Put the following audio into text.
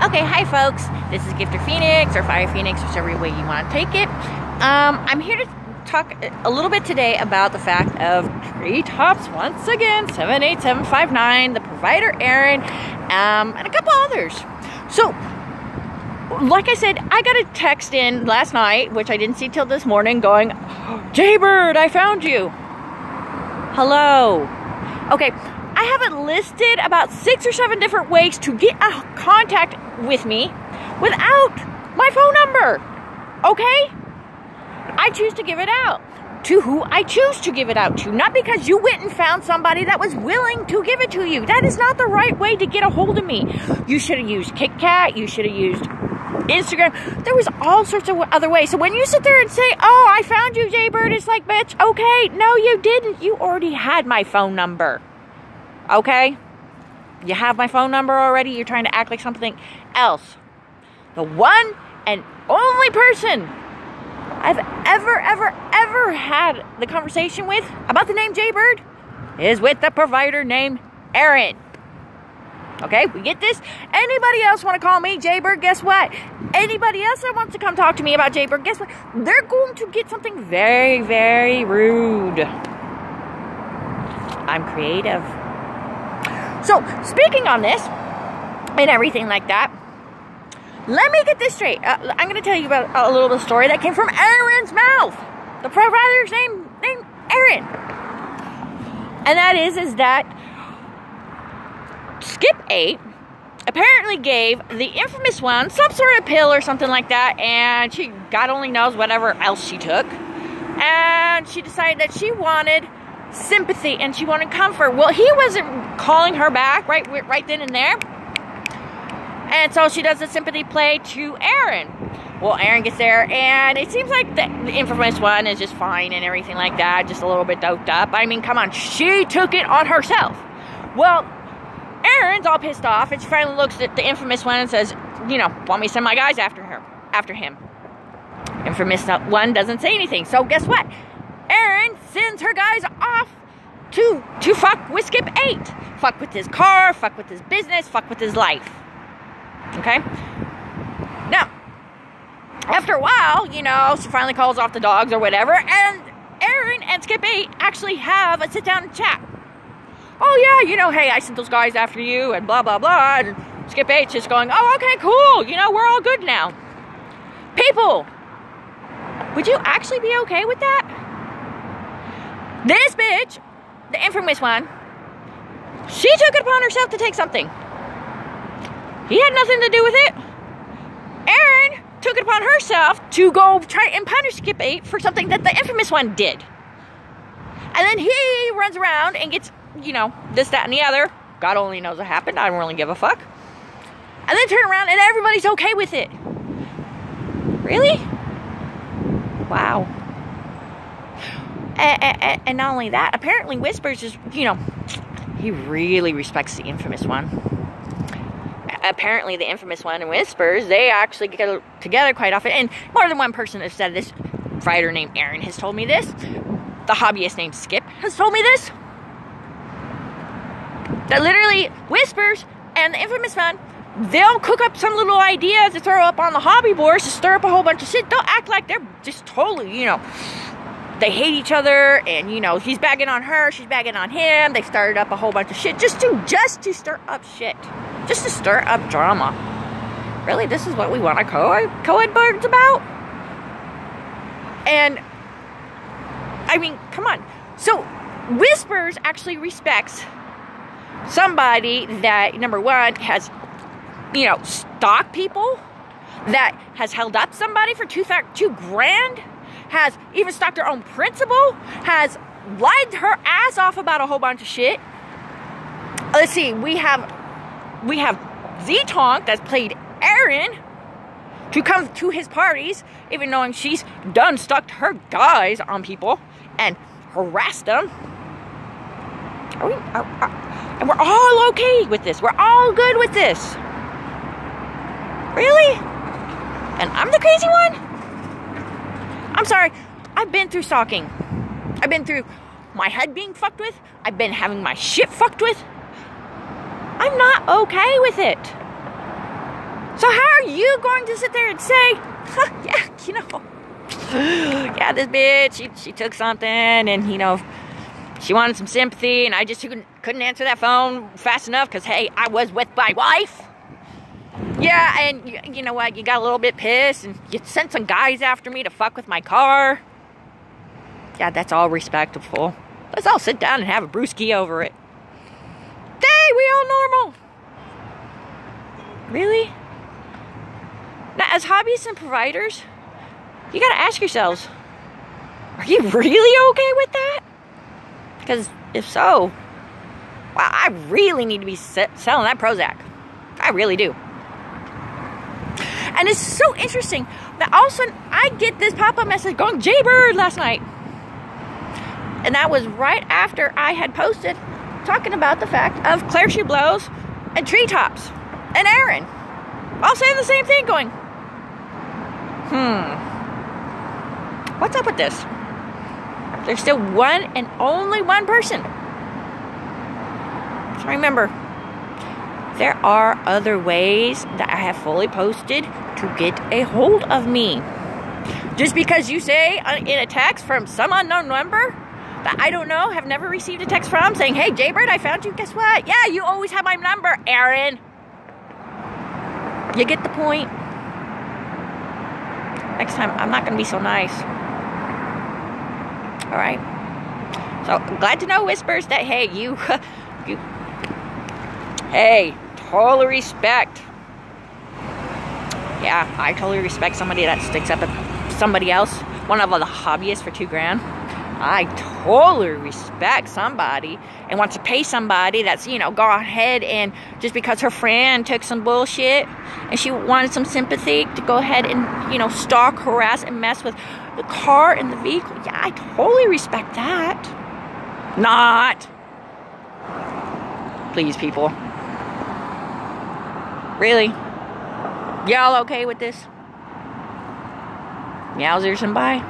Okay, hi folks. This is Gifter Phoenix or Fire Phoenix, whichever way you want to take it. I'm here to talk a little bit today about the fact of Treetops once again, 78759, the provider Aaron, and a couple others. So, like I said, I got a text in last night, which I didn't see till this morning, going, Jaybird, I found you. Hello. Okay. I have it listed about 6 or 7 different ways to get a contact with me without my phone number. Okay? I choose to give it out to who I choose to give it out to. Not because you went and found somebody that was willing to give it to you. That is not the right way to get a hold of me. You should have used KitKat. You should have used Instagram. There was all sorts of other ways. So when you sit there and say, oh, I found you, Jaybird, it's like, bitch, okay, no, you didn't. You already had my phone number. Okay? You have my phone number already. You're trying to act like something else. The one and only person I've ever had the conversation with about the name Jaybird is with the provider named Aaron. Okay? We get this? Anybody else want to call me Jaybird? Guess what? Anybody else that wants to come talk to me about Jaybird, guess what? They're going to get something very, very rude. I'm creative. So, speaking on this, and everything like that, let me get this straight. I'm going to tell you about a little story that came from Aaron's mouth. The provider's name Aaron. And that is that Skip 8 apparently gave the infamous one some sort of pill or something like that, and she, God only knows whatever else she took, and she decided that she wanted sympathy and she wanted comfort. Well, he wasn't calling her back right then and there, and so she does a sympathy play to Aaron. Well, Aaron gets there, and it seems like the infamous one is just fine and everything like that, just a little bit doped up. I mean, come on, she took it on herself. Well, Aaron's all pissed off, and she finally looks at the infamous one and says, you know, want me to send my guys after him. Infamous one doesn't say anything, so guess what? Aaron sends her guys off to fuck with Skip 8. Fuck with his car, fuck with his business, fuck with his life. Okay? Now, after a while, you know, she finally calls off the dogs or whatever, and Aaron and Skip 8 actually have a sit down and chat. Oh yeah, you know, hey, I sent those guys after you, and blah, blah, blah, and Skip 8's just going, oh, okay, cool, you know, we're all good now. People, would you actually be okay with that? This bitch, the infamous one, she took it upon herself to take something. He had nothing to do with it. Aaron took it upon herself to go try and punish Skip 8 for something that the infamous one did. And then he runs around and gets, you know, this, that, and the other. God only knows what happened. I don't really give a fuck. And then turn around and everybody's okay with it. Really? Wow. And not only that, apparently Whispers is, you know, he really respects the infamous one. Apparently the infamous one and Whispers, they actually get together quite often. And more than one person has said this. Writer named Aaron has told me this. The hobbyist named Skip has told me this. That literally Whispers and the infamous one, they'll cook up some little idea to throw up on the hobby boards to stir up a whole bunch of shit. They'll act like they're just totally, you know, they hate each other, and, you know, he's bagging on her, she's bagging on him. They started up a whole bunch of shit just to stir up shit. Just to stir up drama. Really, this is what we want a co-ed birds about? And, I mean, come on. So, Whispers actually respects somebody that, number one, has, you know, stalked people, that has held up somebody for $2,000, has even stalked her own principal, has lied her ass off about a whole bunch of shit. Let's see, we have ztonk that's played Aaron to come to his parties, even knowing she's done stalked her guys on people and harassed them. And we're all okay with this. We're all good with this. Really? And I'm the crazy one? I'm sorry, I've been through stalking. I've been through my head being fucked with. I've been having my shit fucked with. I'm not okay with it. you going to sit there and say, huh, yeah, you know, yeah, this bitch, she took something, and, you know, she wanted some sympathy, and I just couldn't answer that phone fast enough because, hey, I was with my wife. Yeah, and you know what? You got a little bit pissed, and you sent some guys after me to fuck with my car. Yeah, that's all respectful. Let's all sit down and have a brewski over it. Hey, we all normal. Really? Now, as hobbyists and providers, you gotta ask yourselves, are you really okay with that? Because if so, wow, I really need to be selling that Prozac. I really do. And it's so interesting that all of a sudden I get this pop-up message going, Jaybird, last night. And that was right after I had posted talking about the fact of Claire She Blows and Treetops and Aaron all saying the same thing, going, what's up with this? There's still one and only one person. So remember, there are other ways that I have fully posted to get a hold of me. Just because you say in a text from some unknown number that I don't know, have never received a text from, saying, hey, Jaybird, I found you. Guess what? Yeah, you always have my number, Aaron. You get the point? Next time, I'm not going to be so nice. All right? So, glad to know, Whispers, that, hey, hey, totally respect. Yeah, I totally respect somebody that sticks up at somebody else, one of the hobbyists for $2,000. I totally respect somebody and wants to pay somebody that's, you know, go ahead and just because her friend took some bullshit and she wanted some sympathy to go ahead and, you know, stalk, harass, and mess with the car and the vehicle. Yeah, I totally respect that. Not. Please, people. Really? Y'all okay with this? Meowsers and bye.